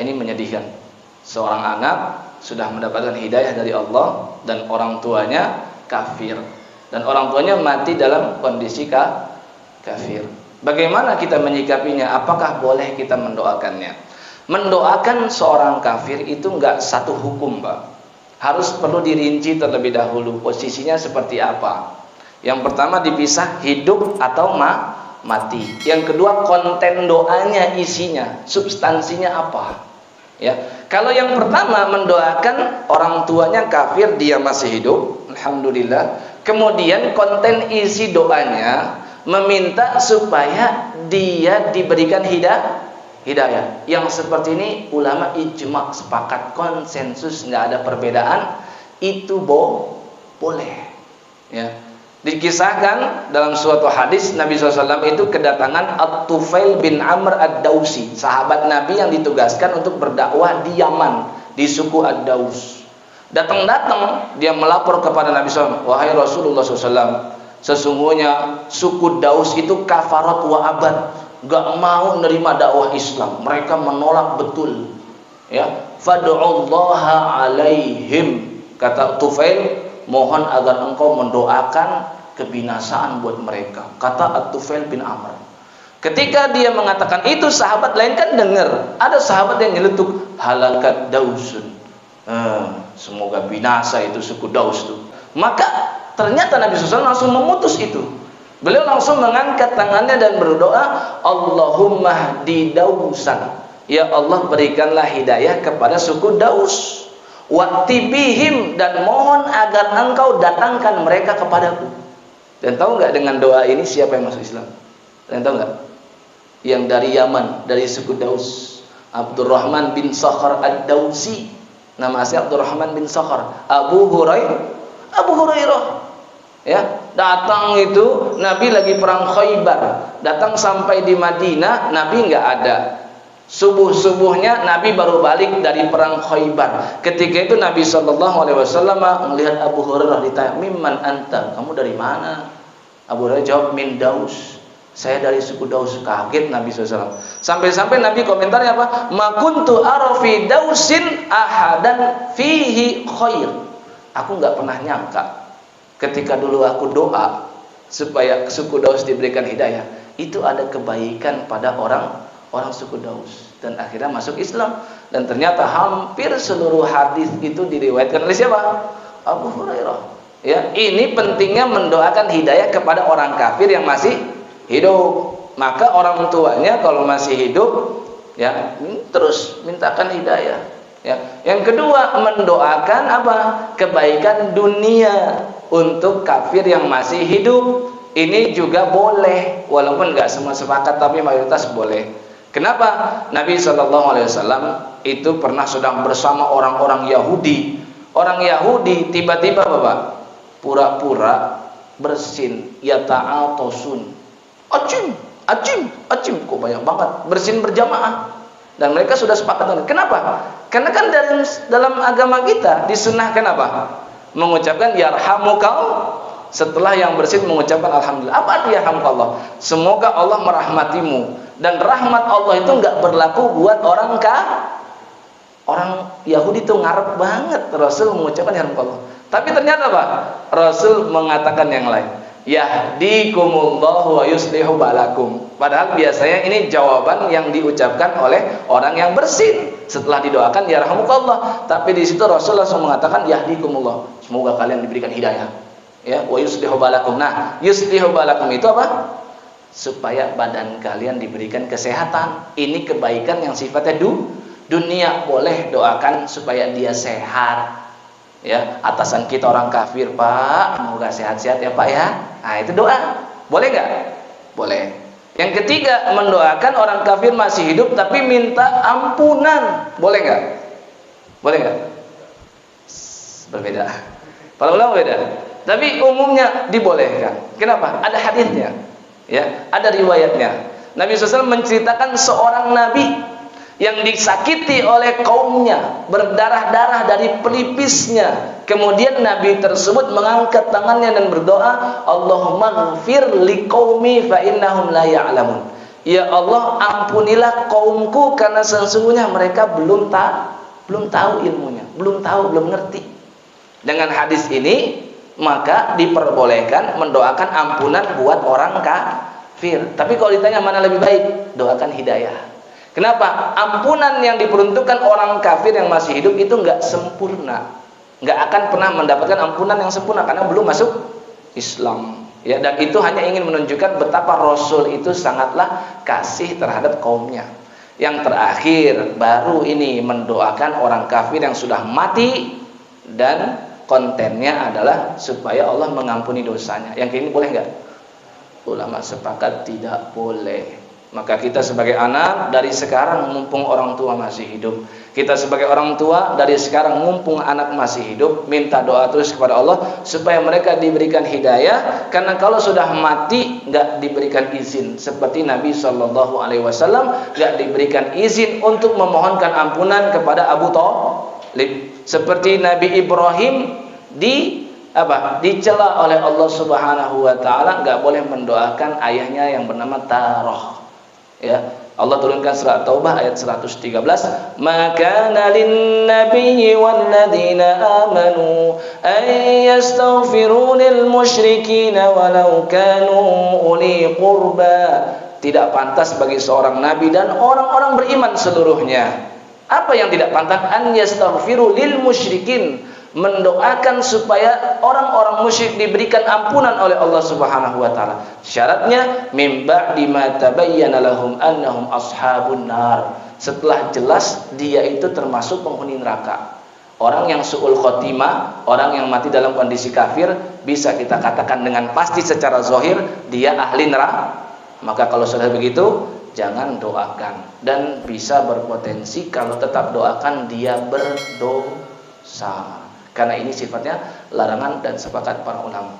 Ini menyedihkan. Seorang anak sudah mendapatkan hidayah dari Allah dan orang tuanya kafir, dan orang tuanya mati dalam kondisi kafir. Bagaimana kita menyikapinya? Apakah boleh kita mendoakannya? Mendoakan seorang kafir itu enggak satu hukum, Pak. Harus perlu dirinci terlebih dahulu posisinya seperti apa. Yang pertama dipisah hidup atau mati. Yang kedua konten doanya, isinya, substansinya apa. Ya, kalau yang pertama mendoakan orang tuanya kafir, dia masih hidup, alhamdulillah. Kemudian konten isi doanya meminta supaya dia diberikan hidayah. Yang seperti ini ulama ijma, sepakat, konsensus, nggak ada perbedaan. Itu boleh. Ya. Dikisahkan dalam suatu hadis Nabi SAW itu kedatangan At-Tufail bin Amr Ad-Dausi, sahabat Nabi yang ditugaskan untuk berdakwah di Yaman, di suku Ad-Daus. Datang dia melapor kepada Nabi SAW, wahai Rasulullah SAW, sesungguhnya suku Daus itu kafarat wa abad, gak mau nerima dakwah Islam, mereka menolak betul. Ya, fad'ullaha alaihim, kata Tufail, mohon agar engkau mendoakan kebinasaan buat mereka, kata At-Tufail bin Amr. Ketika dia mengatakan itu, sahabat lain kan dengar, ada sahabat yang nyeletuk, halakat Dausun, semoga binasa itu suku Daus itu. Maka ternyata Nabi SAW langsung memutus itu. Beliau langsung mengangkat tangannya dan berdoa, Allahumma hdi Dausan, ya Allah berikanlah hidayah kepada suku Daus. Waktibihim, dan mohon agar engkau datangkan mereka kepadaku. Dan tahu nggak dengan doa ini siapa yang masuk Islam? Dan tahu nggak? Yang dari Yaman, dari suku Daus, Abdurrahman bin Sakhar Ad-Dausi. Nama asli Abdurrahman bin Sakhar. Abu Hurairah. Ya, datang itu Nabi lagi perang Khaybar. Datang sampai di Madinah, Nabi nggak ada. Subuh-subuhnya Nabi baru balik dari perang Khaybar. Ketika itu Nabi SAW melihat Abu Hurairah, ditanya, mimman anta, kamu dari mana? Abu Hurairah jawab, min Daus, saya dari suku Daus. Kaget Nabi SAW. Sampai-sampai Nabi komentarnya apa? Ma kuntu arafi Dausin ahadan fihi khair. Aku nggak pernah nyangka ketika dulu aku doa supaya suku Daus diberikan hidayah, itu ada kebaikan pada orang suku Daus, dan akhirnya masuk Islam. Dan ternyata hampir seluruh hadis itu diriwayatkan oleh siapa? Abu Hurairah. Ya, ini pentingnya mendoakan hidayah kepada orang kafir yang masih hidup. Maka orang tuanya kalau masih hidup, ya terus mintakan hidayah. Ya. Yang kedua, mendoakan apa? Kebaikan dunia untuk kafir yang masih hidup. Ini juga boleh, walaupun nggak semua sepakat, tapi mayoritas boleh. Kenapa? Nabi SAW itu pernah sedang bersama orang-orang Yahudi. Orang Yahudi tiba-tiba Bapak pura-pura bersin, yata'atosun. Acim, kok banyak banget bersin berjamaah. Dan mereka sudah sepakat. Kenapa? Karena kan dalam agama kita disunahkan apa? Mengucapkan yarhamukallah. Setelah yang bersin mengucapkan alhamdulillah. Apa arti yarhamukallah? Semoga Allah merahmatimu. Dan rahmat Allah itu nggak berlaku buat orang Yahudi itu ngarep banget Rasul mengucapkan yarhamukallah. Tapi ternyata apa? Rasul mengatakan yang lain. Yahdikumullahu wa yuslihu balakum. Padahal biasanya ini jawaban yang diucapkan oleh orang yang bersin setelah didoakan yarhamukallah. Tapi di situ Rasul langsung mengatakan yahdikumullah. Semoga kalian diberikan hidayah. Ya, wa yuslihu balakum. Nah, yuslihu balakum itu apa? Supaya badan kalian diberikan kesehatan. Ini kebaikan yang sifatnya dunia. Boleh doakan supaya dia sehat. Ya, atasan kita orang kafir, Pak, semoga sehat-sehat ya Pak ya. Nah, itu doa. Boleh nggak? Boleh. Yang ketiga, mendoakan orang kafir masih hidup tapi minta ampunan. Boleh nggak? Boleh nggak? Berbeda. Para ulama beda. Tapi umumnya dibolehkan. Kenapa? Ada hadisnya. Ya, ada riwayatnya. Nabi SAW menceritakan seorang nabi yang disakiti oleh kaumnya, berdarah-darah dari pelipisnya. Kemudian nabi tersebut mengangkat tangannya dan berdoa, Allahumma ghfir liqaumi fa innahum la ya'lamun. Ya Allah, ampunilah kaumku karena sesungguhnya mereka belum tahu ilmunya, belum ngerti. Dengan hadis ini maka diperbolehkan mendoakan ampunan buat orang kafir. Tapi kalau ditanya mana lebih baik, doakan hidayah. Kenapa? Ampunan yang diperuntukkan orang kafir yang masih hidup itu nggak sempurna, nggak akan pernah mendapatkan ampunan yang sempurna karena belum masuk Islam. Ya, dan itu hanya ingin menunjukkan betapa Rasul itu sangatlah kasih terhadap kaumnya. Yang terakhir baru ini mendoakan orang kafir yang sudah mati dan kontennya adalah supaya Allah mengampuni dosanya. Yang ini boleh nggak? Ulama sepakat tidak boleh. Maka kita sebagai anak dari sekarang mumpung orang tua masih hidup, kita sebagai orang tua dari sekarang mumpung anak masih hidup, minta doa terus kepada Allah supaya mereka diberikan hidayah. Karena kalau sudah mati nggak diberikan izin, seperti Nabi Shallallahu Alaihi Wasallam nggak diberikan izin untuk memohonkan ampunan kepada Abu Thalib. Seperti Nabi Ibrahim dicela oleh Allah Subhanahu Wa Taala, nggak boleh mendoakan ayahnya yang bernama Taroh. Ya, Allah turunkan surat Taubah ayat 113, maka lin nabiyyi wal ladzina amanu ay yastaghfiru lil musyrikin walau kanu uli qurba. Tidak pantas bagi seorang nabi dan orang-orang beriman seluruhnya. Apa yang tidak pantas? An yastaghfiru lil musyrikin, mendoakan supaya orang-orang musyrik diberikan ampunan oleh Allah Subhanahu wa taala. Syaratnya mim ba'di ma tabayyana lahum annahum ashabun nar. Setelah jelas dia itu termasuk penghuni neraka. Orang yang su'ul khotimah, orang yang mati dalam kondisi kafir, bisa kita katakan dengan pasti secara zahir dia ahli neraka. Maka kalau sudah begitu, jangan doakan, dan bisa berpotensi kalau tetap doakan dia berdosa. Karena ini sifatnya larangan dan sepakat para ulama.